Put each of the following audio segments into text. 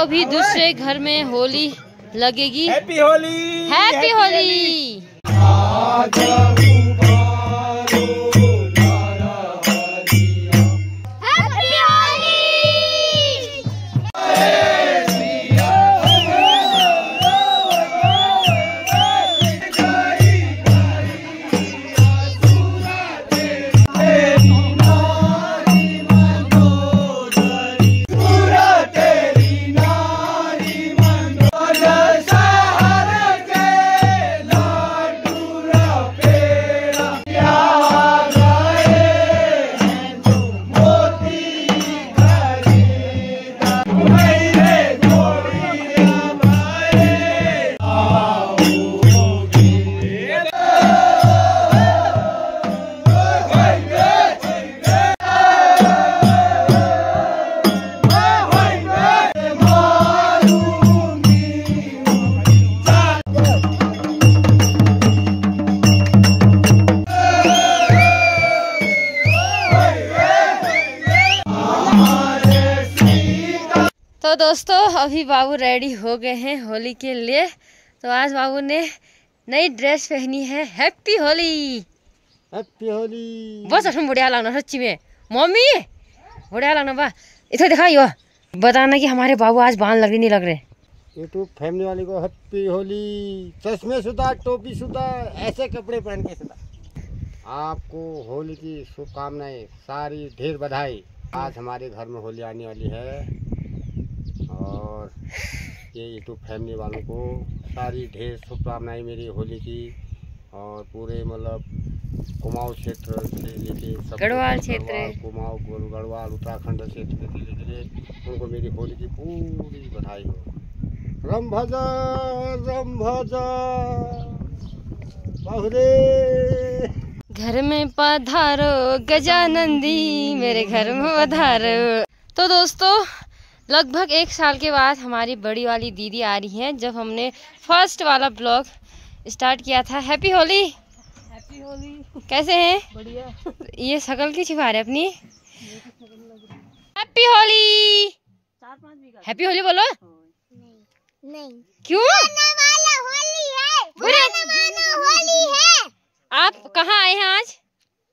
अभी दूसरे घर में होली लगेगी। Happy Holi, happy Holi. तो दोस्तों अभी बाबू रेडी हो गए हैं होली के लिए। तो आज बाबू ने नई ड्रेस पहनी है। Happy Holi, happy Holi. बहुत अच्छा बढ़िया लगना सच्ची में। मम्मी बढ़िया लगना बा। इधर दिखा यो बताना कि हमारे बाबू आज बाल लग रहे नहीं लग रहे। यूट्यूब फैमिली वाले को हैप्पी होली। चश्मे सुधा, टोपी सुधा, ऐसे कपड़े पहन के सुधा। आपको होली की शुभकामनाएं, सारी ढेर बधाई। आज हमारे घर में होली आने वाली है और ये यूट्यूब फैमिली वालों को सारी ढेर शुभकामनाएं मेरी होली की। और पूरे मतलब कुमाऊं क्षेत्र से लेके गढ़वाल क्षेत्र, कुमाऊं, गढ़वाल, उत्तराखंड क्षेत्र से लेके उनको मेरी होली की पूरी बधाई हो। रम भजा बहुरे घर में पधारो गजानंदी, मेरे घर में पधारो। तो दोस्तों लगभग 1 साल के बाद हमारी बड़ी वाली दीदी आ रही हैं। जब हमने फर्स्ट वाला ब्लॉग स्टार्ट किया था। हैप्पी होली। हैप्पी होली। कैसे हैं? बढ़िया। ये शकल क्यों छिपा रहे अपनी? हैप्पी होली। 4-5 बीघा। हैप्पी होली बोलो। नहीं क्यों? होली है। आप कहाँ आए हैं आज?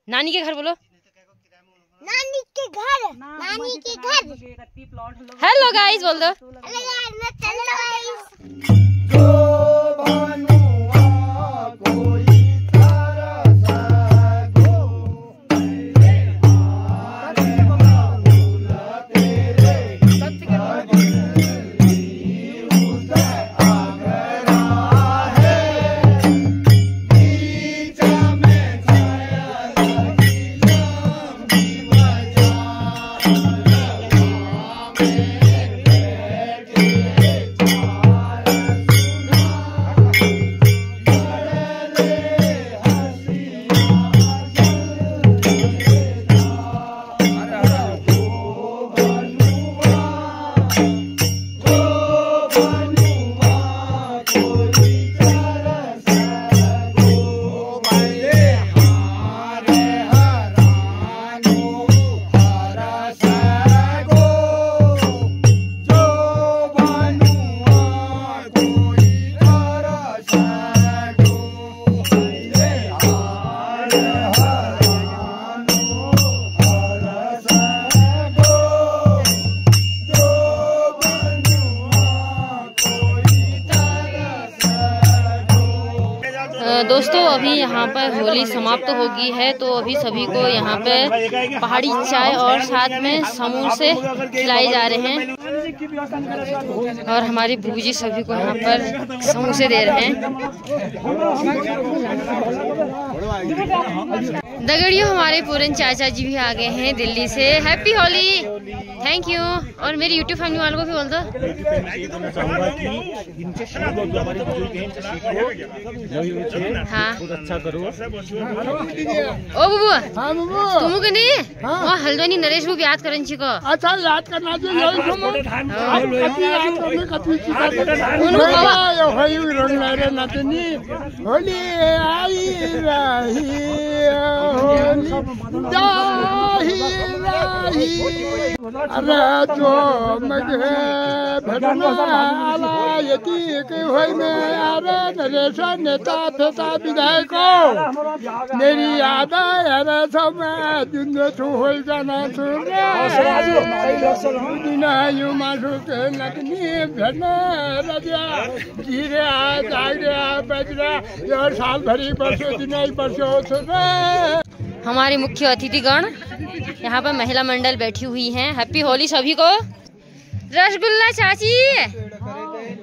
नानी के घर बोलो। नानी के घर। नानी के घर। हेलो गाइस बोल दो। दोस्तों अभी यहाँ पर होली समाप्त हो गई है। तो अभी सभी को यहाँ पे पहाड़ी चाय और साथ में समोसे खिलाए जा रहे हैं। और हमारी बूजी सभी को यहाँ पर समोसे दे रहे हैं। दगड़ियों हमारे पूरन चाचा जी भी आ गए हैं दिल्ली से। Happy Holi, thank you. और मेरी यूट्यूब फैमिली वालों को भी बोल दो। हाँ अच्छा करो। ओ बुबुआ तुम के नहीं वहाँ हल्द्वानी नरेश को याद करन छी को। अच्छा याद करना होली आई रही अरे तो मुझे भेटना आला यति के होई में अरे नरेश नेता फेता विधायक मेरी याद अरे सब दिन छु होई जाना सुने दिन यो मासु के नकनी भेटना राजा जिरे जागरे बजरा यो साल भरी बसो दिन बसो सुने। हमारे मुख्य अतिथिगण यहाँ पर महिला मंडल बैठी हुई हैं। हैप्पी होली सभी को। रसगुल्ला चाची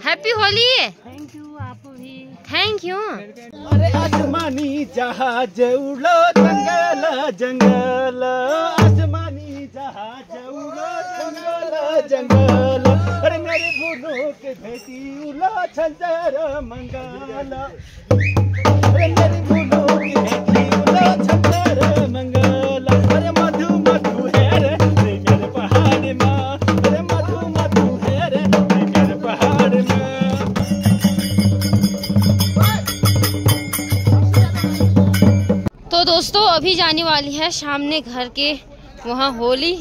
हैप्पी होली। थैंक यू, आपको भी थैंक यू। अरे आसमानी जहाज उड़ो जंगल जंगल, आसमानी जहाज उड़ो जंगल जंगल, अरे मेरे फूलों के भेटी उड़ो छंदर मंगल, अरे मेरे फूलों की भेटी उड़ो छंदर मंगल, अरे मधु मधु है रे मेरे पहाड़ में, अरे मधु मधु है रे मेरे पहाड़ में। तो दोस्तों अभी जाने वाली है सामने घर के वहाँ होली।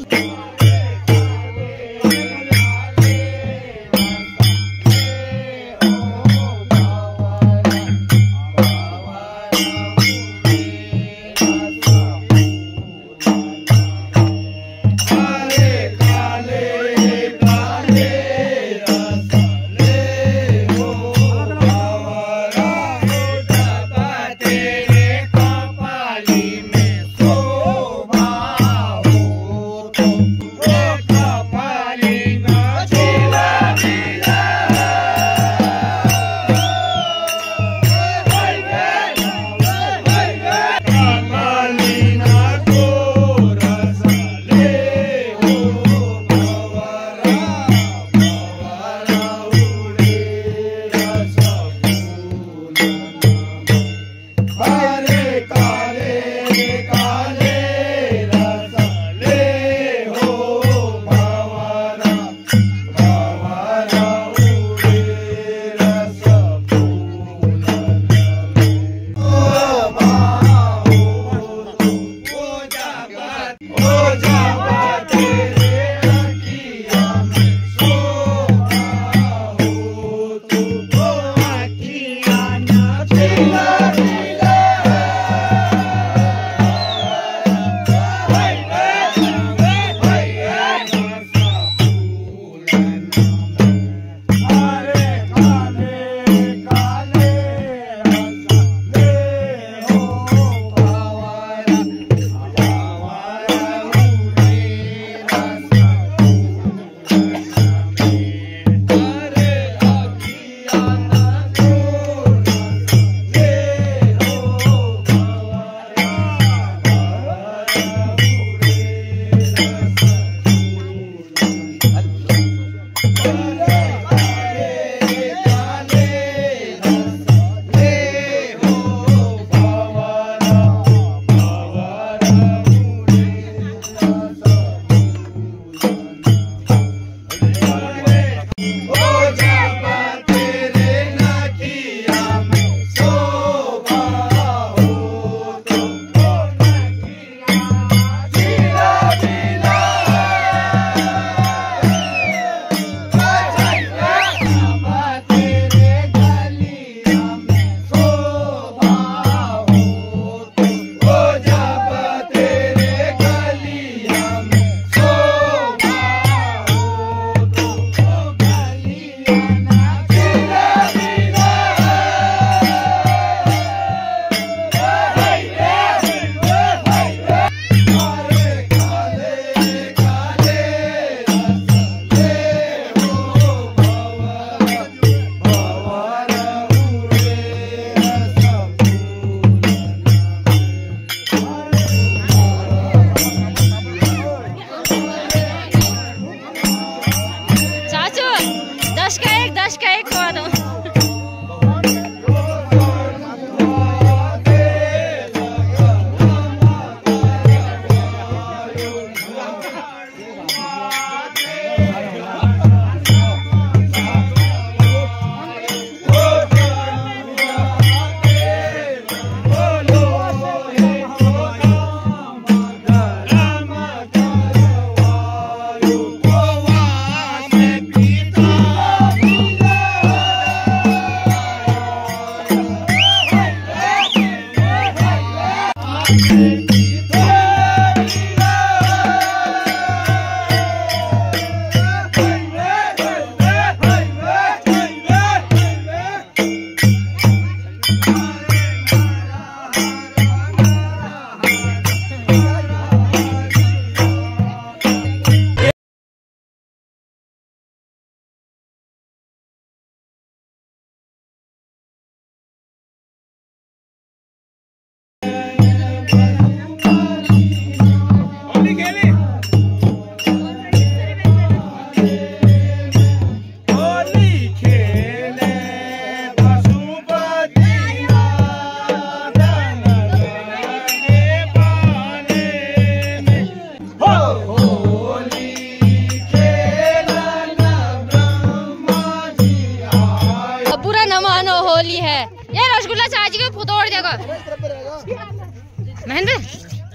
महेंद्र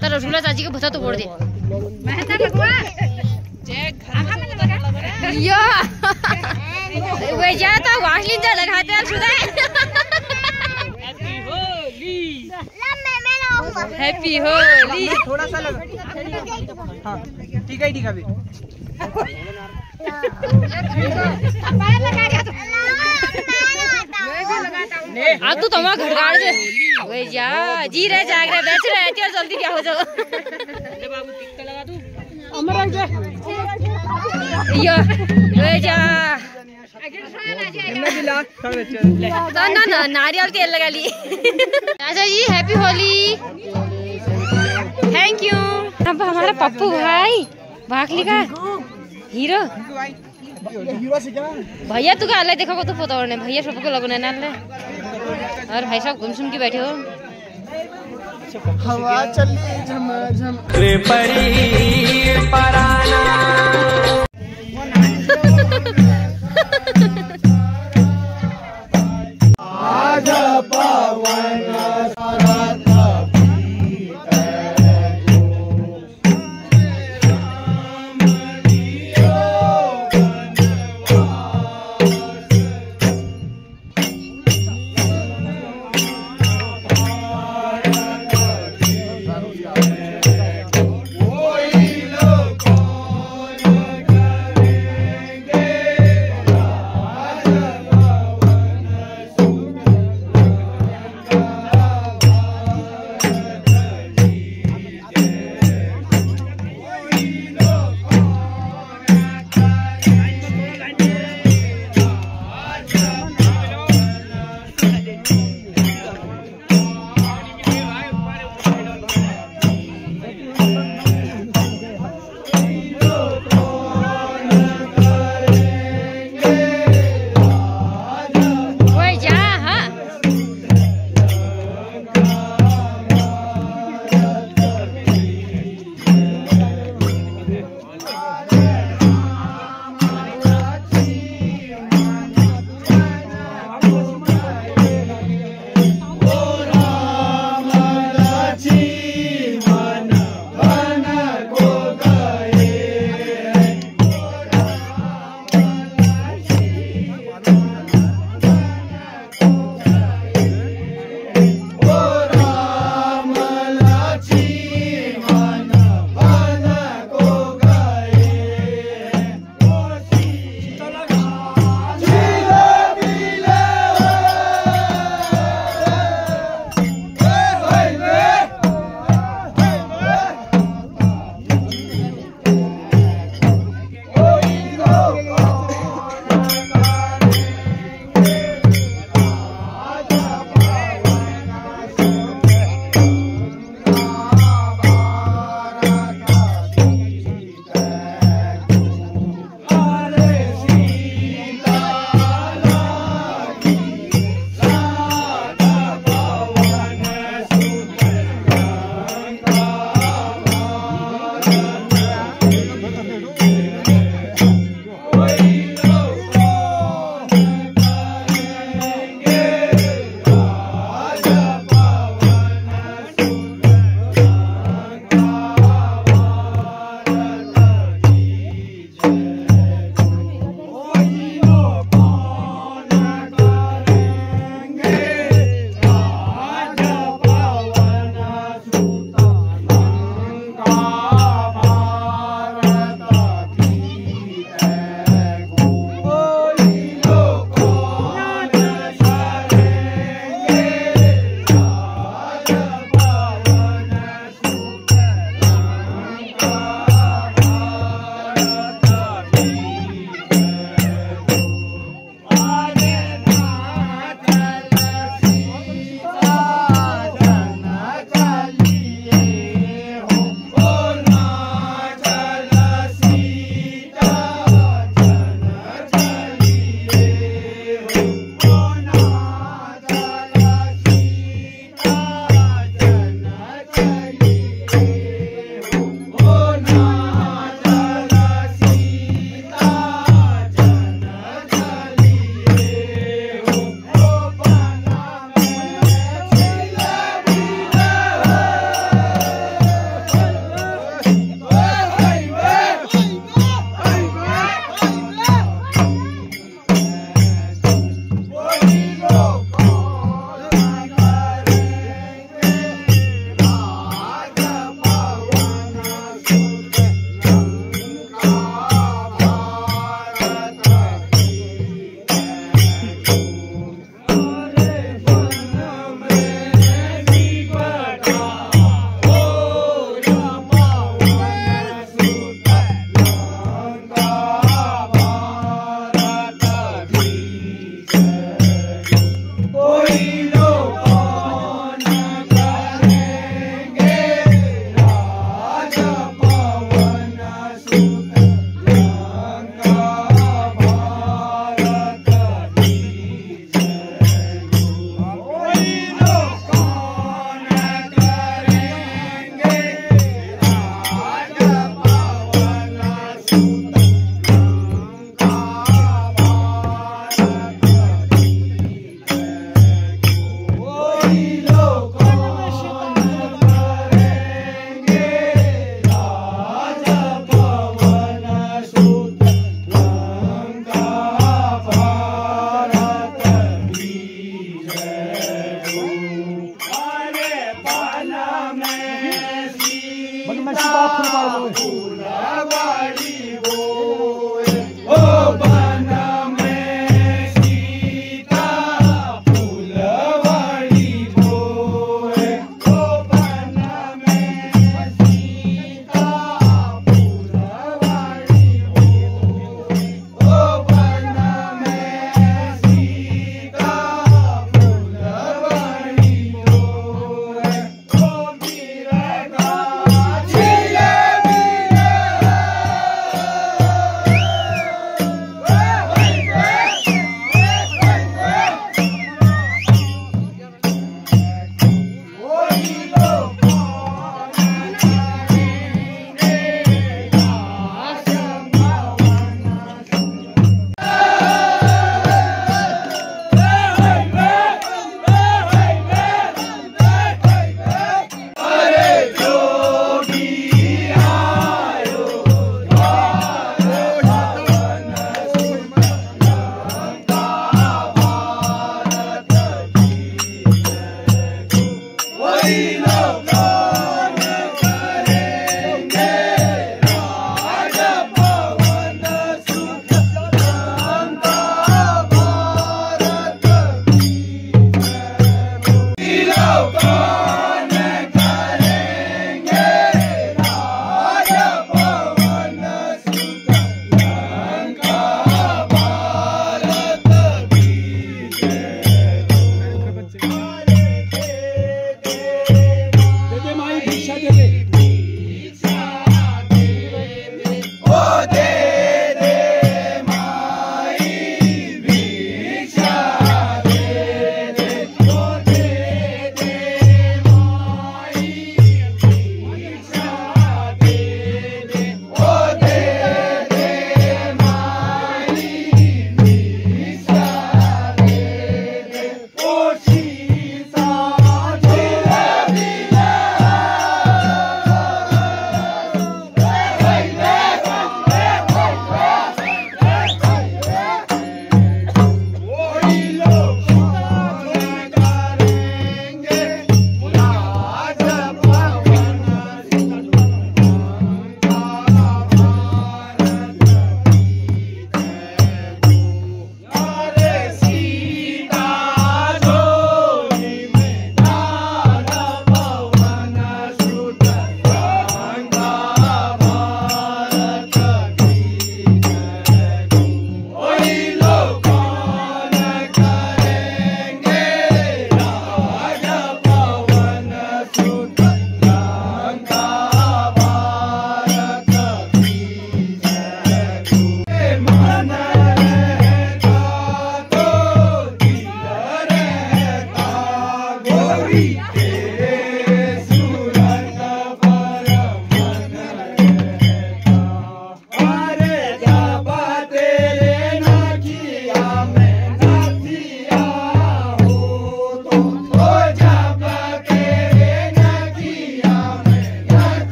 तो रसगुल्ला चाची के भसा तो फोड़ दे। यो वे जा तो वासलिन जा लगाते हैं सुधा। हैप्पी होली। थोड़ा सा लगा। हाँ ठीक है अभी। आज तू तमा घर गाड़ दे। वे जा जी रहे जाग रहे बेच रहे चल जल्दी क्या हो जाओ। ले बाबू टिक्का लगा तू। अमरंग दे। यो वे जा। ना ना ना नारियल तेल लगा ली। चाचा जी हैप्पी होली। Thank you. अब हमारा पप्पू भाई भागली का हीरो भैया तू का ले देखो तो फोटो ने भैया सबको लगने ना ले। और भाई साहब गुमसुम की बैठे हो। हवा चली झम झम परी पराना आजा पावन में सीता फुलवाड़ी बोए ओ बन में सीता फुलवाड़ी बोए ओ बन में सीता फुलवाड़ी बोए ओ बन में सीता फुलवाड़ी बोए ओ वीरा झिले वीरे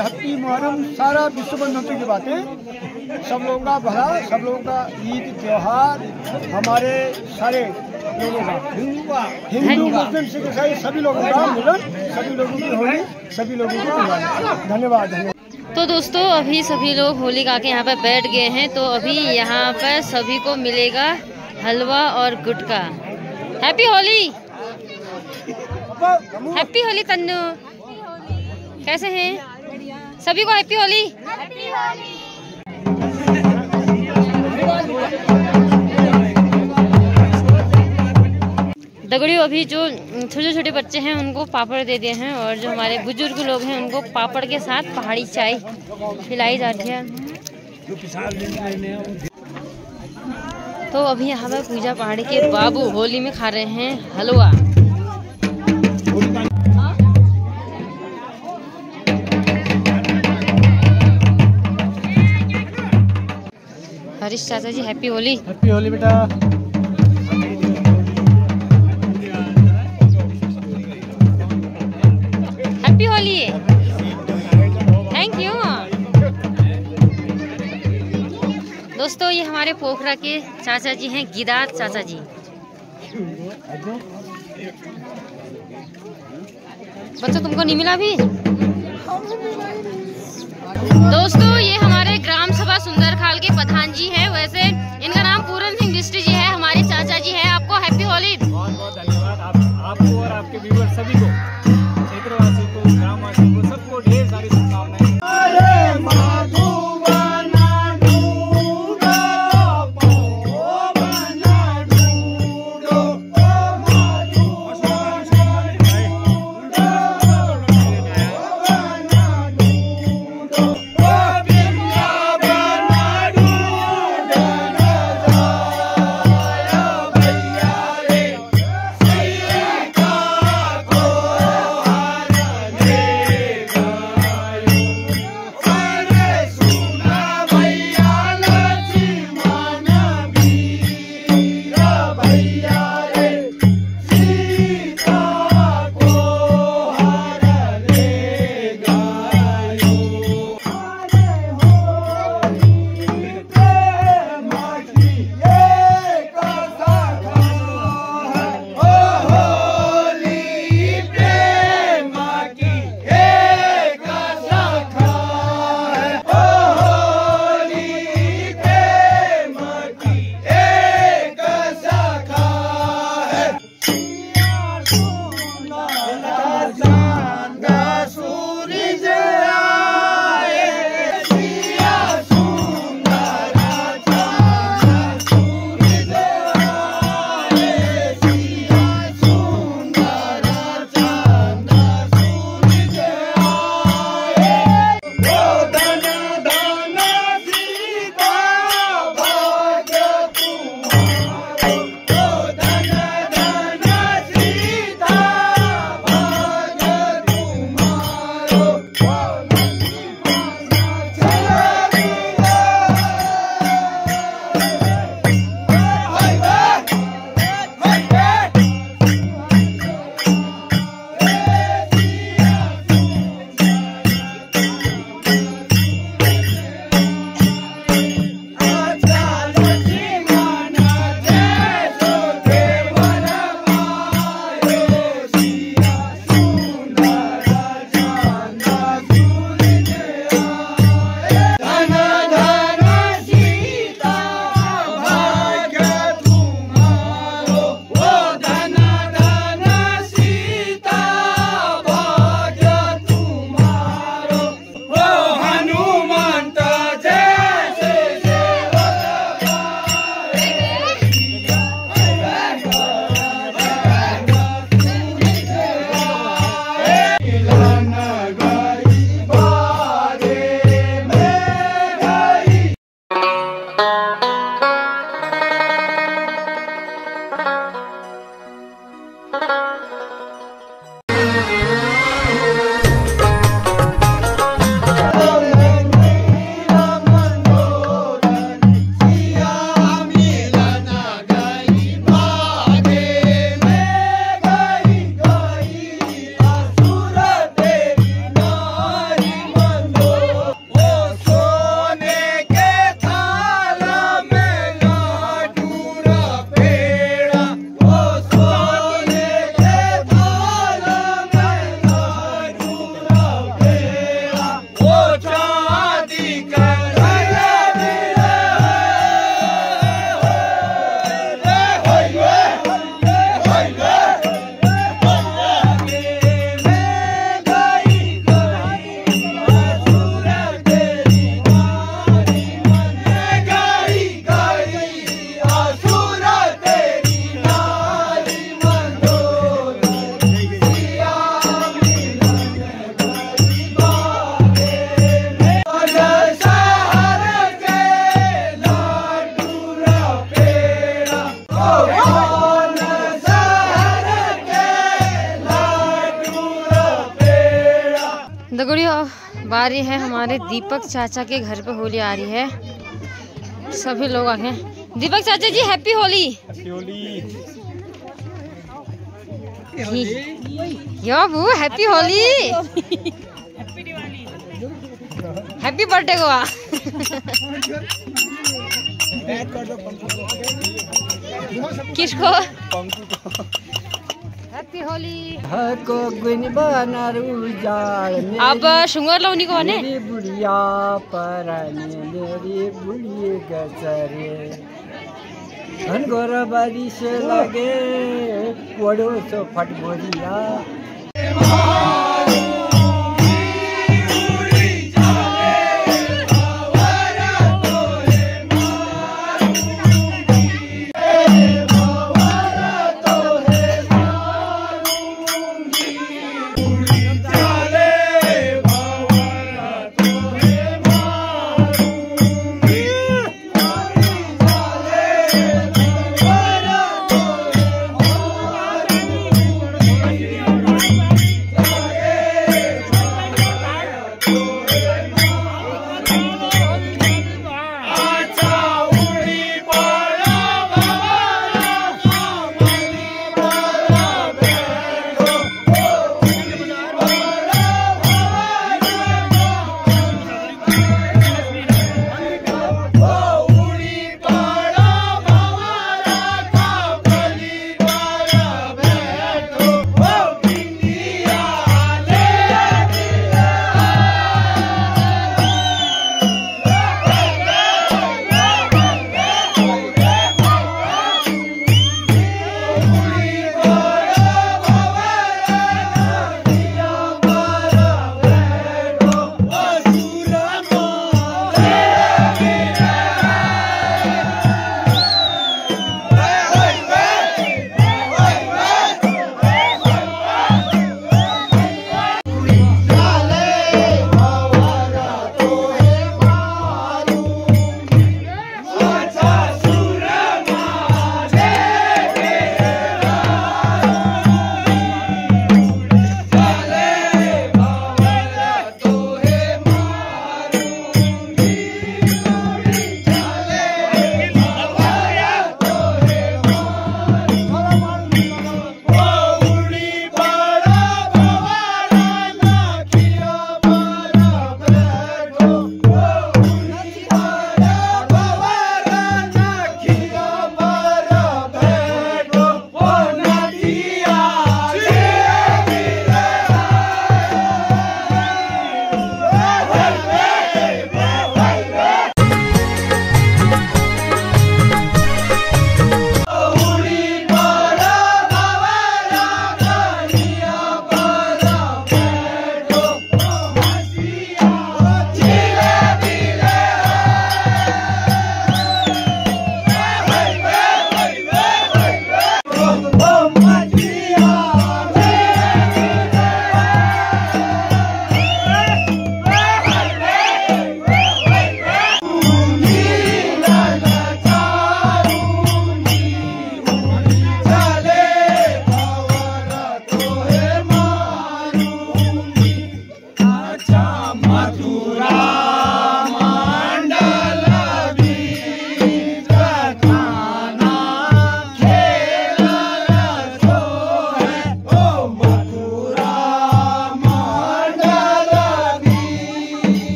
हैप्पी मुहर्रम, सारा विश्व बंधुत्व की बातें, सब लोगों का भला, सब लोगों का ईद त्योहार, हमारे सारे लोगों का, हिंदू मुस्लिम सिख ईसाई सभी लोगों का मिलन, सभी लोगों की होली, सभी लोगों की त्योहार। धन्यवाद। तो दोस्तों अभी सभी लोग होली गा के यहाँ पर बैठ गए हैं, तो अभी यहाँ पर सभी को मिलेगा हलवा और गुटखा। हैप्पी होली, हैप्पी होली तन्नू, कैसे हैं सभी को? हैप्पी होली। दगड़ियों अभी जो छोटे छोटे बच्चे हैं उनको पापड़ दे दिए हैं, और जो हमारे बुजुर्ग लोग हैं उनको पापड़ के साथ पहाड़ी चाय खिलाई जाती है। तो अभी यहाँ पर पूजा पहाड़ी के बाबू होली में खा रहे हैं हलवा। हरीश चाचा जी हैप्पी होली। हैप्पी होली बेटा। Happy Holi, thank you. दोस्तों ये हमारे पोखरा के चाचा जी हैं, गिदात चाचा जी। बच्चों तुमको नहीं मिला भी? दोस्तों ये हमारे ग्राम सभा सुंदरखाल के प्रधान जी हैं, वैसे इनका नाम पूरन सिंह बिष्ट जी है, हमारे चाचा जी हैं। आपको हैप्पी होली। बहुत बहुत धन्यवाद आपको और आपके व्यूअर्स सभी को, क्षेत्रवासी को, ग्रामवासी को, सबको ढेर सारी शुभकामनाएं। गुड़ी बारी है हमारे दीपक चाचा के घर पे होली आ रही है। सभी लोग आ गए। दीपक चाचा जी हैप्पी होली। यो बू happy Holi, happy birthday Goa. किसको? हैप्पी होली। अब शुंगर लवनी को ने बुढ़िया मेरी बुढ़ी गचरे घनघोर बारिश लगे वडो सो फटबोरिया।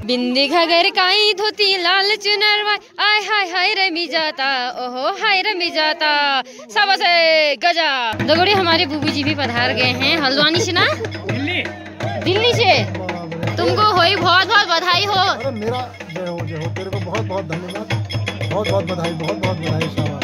बिंदी घगर काई धोती लाल चुनरवा आय हाय हाय रमी जाता ओहो हाय रमी जाता सब से गजा दगोड़ी। हमारे बूबू जी भी पधार गए हैं हल्द्वानी से ना, दिल्ली से। तुमको होई बहुत बहुत बधाई हो। अरे मेरा जय हो तेरे को बहुत बहुत धन्यवाद, बहुत बहुत बधाई, बहुत बहुत बधाई। शाबाश।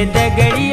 दगड़ी